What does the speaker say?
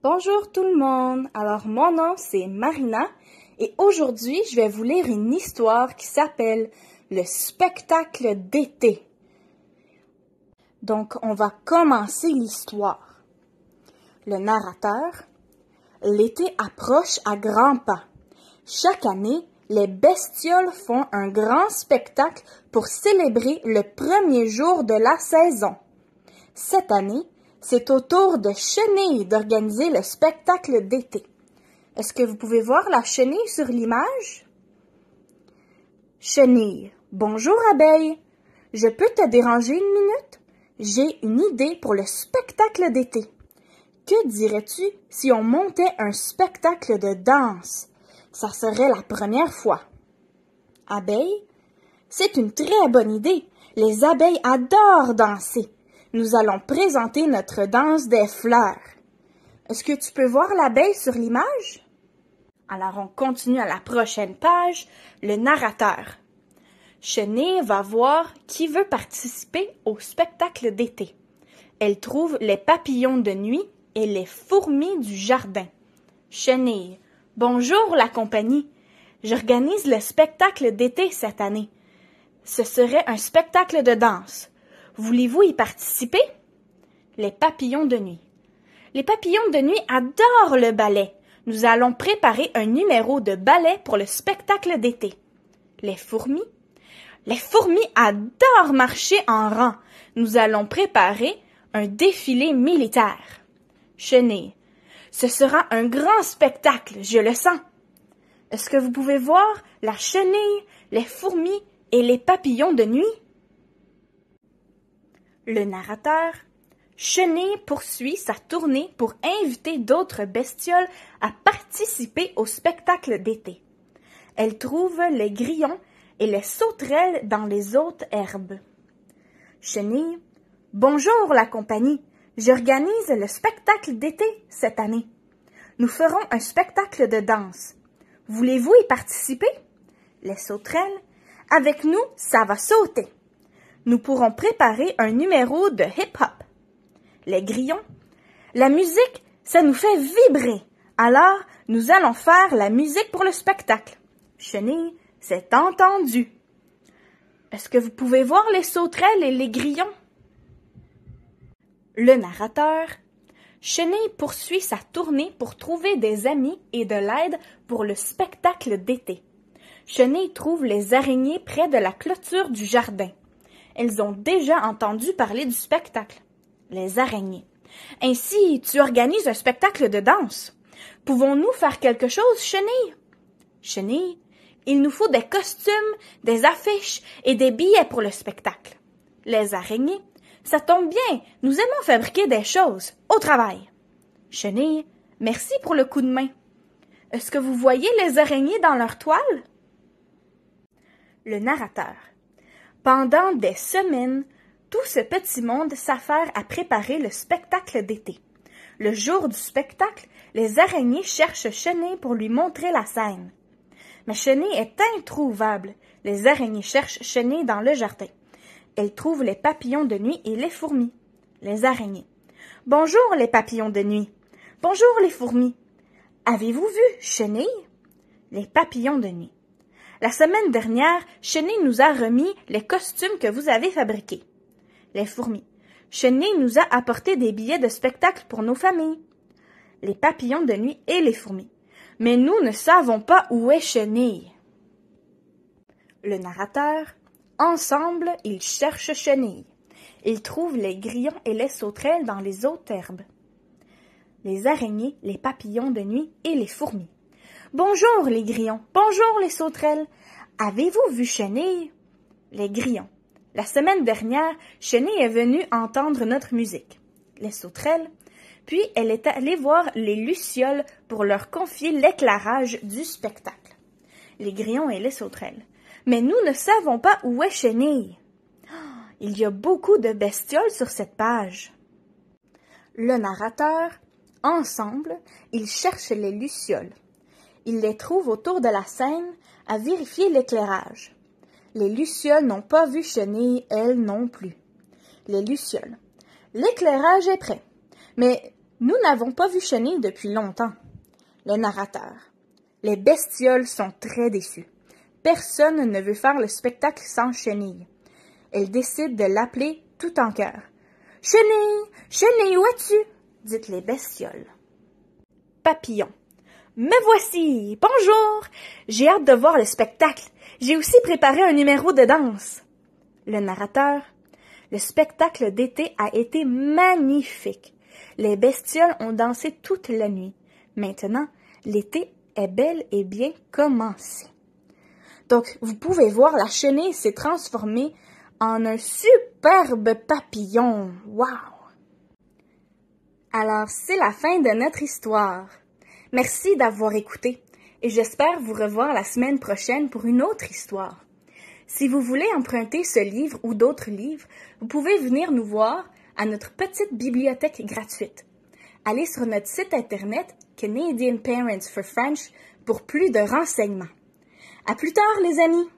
Bonjour tout le monde. Alors mon nom c'est Marina et aujourd'hui je vais vous lire une histoire qui s'appelle Le spectacle d'été. Donc on va commencer l'histoire. Le narrateur. L'été approche à grands pas. Chaque année, les bestioles font un grand spectacle pour célébrer le premier jour de la saison. Cette année, c'est au tour de Chenille d'organiser le spectacle d'été. Est-ce que vous pouvez voir la chenille sur l'image? Chenille. Bonjour abeille. Je peux te déranger une minute? J'ai une idée pour le spectacle d'été. Que dirais-tu si on montait un spectacle de danse? Ça serait la première fois. Abeille? C'est une très bonne idée. Les abeilles adorent danser. Nous allons présenter notre danse des fleurs. Est-ce que tu peux voir l'abeille sur l'image? Alors on continue à la prochaine page, le narrateur. Chenille va voir qui veut participer au spectacle d'été. Elle trouve les papillons de nuit et les fourmis du jardin. Chenille. Bonjour la compagnie. J'organise le spectacle d'été cette année. Ce serait un spectacle de danse. Voulez-vous y participer? Les papillons de nuit. Les papillons de nuit adorent le ballet. Nous allons préparer un numéro de ballet pour le spectacle d'été. Les fourmis. Les fourmis adorent marcher en rang. Nous allons préparer un défilé militaire. Chenille. Ce sera un grand spectacle, je le sens. Est-ce que vous pouvez voir la chenille, les fourmis et les papillons de nuit? Le narrateur. Chenille poursuit sa tournée pour inviter d'autres bestioles à participer au spectacle d'été. Elle trouve les grillons et les sauterelles dans les hautes herbes. Chenille. Bonjour la compagnie. J'organise le spectacle d'été cette année. Nous ferons un spectacle de danse. Voulez-vous y participer? Les sauterelles. Avec nous, ça va sauter. Nous pourrons préparer un numéro de hip-hop. Les grillons. La musique, ça nous fait vibrer. Alors, nous allons faire la musique pour le spectacle. Chenille, c'est entendu. Est-ce que vous pouvez voir les sauterelles et les grillons? Le narrateur. Chenille poursuit sa tournée pour trouver des amis et de l'aide pour le spectacle d'été. Chenille trouve les araignées près de la clôture du jardin. Elles ont déjà entendu parler du spectacle. Les araignées. Ainsi, tu organises un spectacle de danse. Pouvons-nous faire quelque chose, Chenille? Chenille, il nous faut des costumes, des affiches et des billets pour le spectacle. Les araignées. Ça tombe bien, nous aimons fabriquer des choses. Au travail. Chenille, merci pour le coup de main. Est-ce que vous voyez les araignées dans leur toile? Le narrateur. Pendant des semaines, tout ce petit monde s'affaire à préparer le spectacle d'été. Le jour du spectacle, les araignées cherchent Chenille pour lui montrer la scène. Mais Chenille est introuvable. Les araignées cherchent Chenille dans le jardin. Elles trouvent les papillons de nuit et les fourmis. Les araignées. Bonjour les papillons de nuit. Bonjour les fourmis. Avez-vous vu Chenille? Les papillons de nuit. La semaine dernière, Chenille nous a remis les costumes que vous avez fabriqués. Les fourmis. Chenille nous a apporté des billets de spectacle pour nos familles. Les papillons de nuit et les fourmis. Mais nous ne savons pas où est Chenille. Le narrateur. Ensemble, ils cherchent Chenille. Ils trouvent les grillons et les sauterelles dans les hautes herbes. Les araignées, les papillons de nuit et les fourmis. Bonjour les grillons, bonjour les sauterelles. Avez-vous vu Chenille? Les grillons. La semaine dernière, Chenille est venue entendre notre musique. Les sauterelles. Puis elle est allée voir les lucioles pour leur confier l'éclairage du spectacle. Les grillons et les sauterelles. Mais nous ne savons pas où est Chenille. Il y a beaucoup de bestioles sur cette page. Le narrateur. Ensemble, ils cherchent les lucioles. Ils les trouvent autour de la scène à vérifier l'éclairage. Les lucioles n'ont pas vu Chenille, elles non plus. Les lucioles. L'éclairage est prêt. Mais Nous n'avons pas vu Chenille depuis longtemps. Le narrateur. Les bestioles sont très déçues. Personne ne veut faire le spectacle sans Chenille. Elles décident de l'appeler tout en chœur. « Chenille! Chenille, où es-tu? » dites les bestioles. Papillon. Me voici! Bonjour! J'ai hâte de voir le spectacle. J'ai aussi préparé un numéro de danse. Le narrateur. Le spectacle d'été a été magnifique. Les bestioles ont dansé toute la nuit. Maintenant, l'été est bel et bien commencé. Donc, vous pouvez voir, la chenille s'est transformée en un superbe papillon. Wow! Alors, c'est la fin de notre histoire. Merci d'avoir écouté et j'espère vous revoir la semaine prochaine pour une autre histoire. Si vous voulez emprunter ce livre ou d'autres livres, vous pouvez venir nous voir à notre petite bibliothèque gratuite. Allez sur notre site internet Canadian Parents for French pour plus de renseignements. À plus tard, les amis!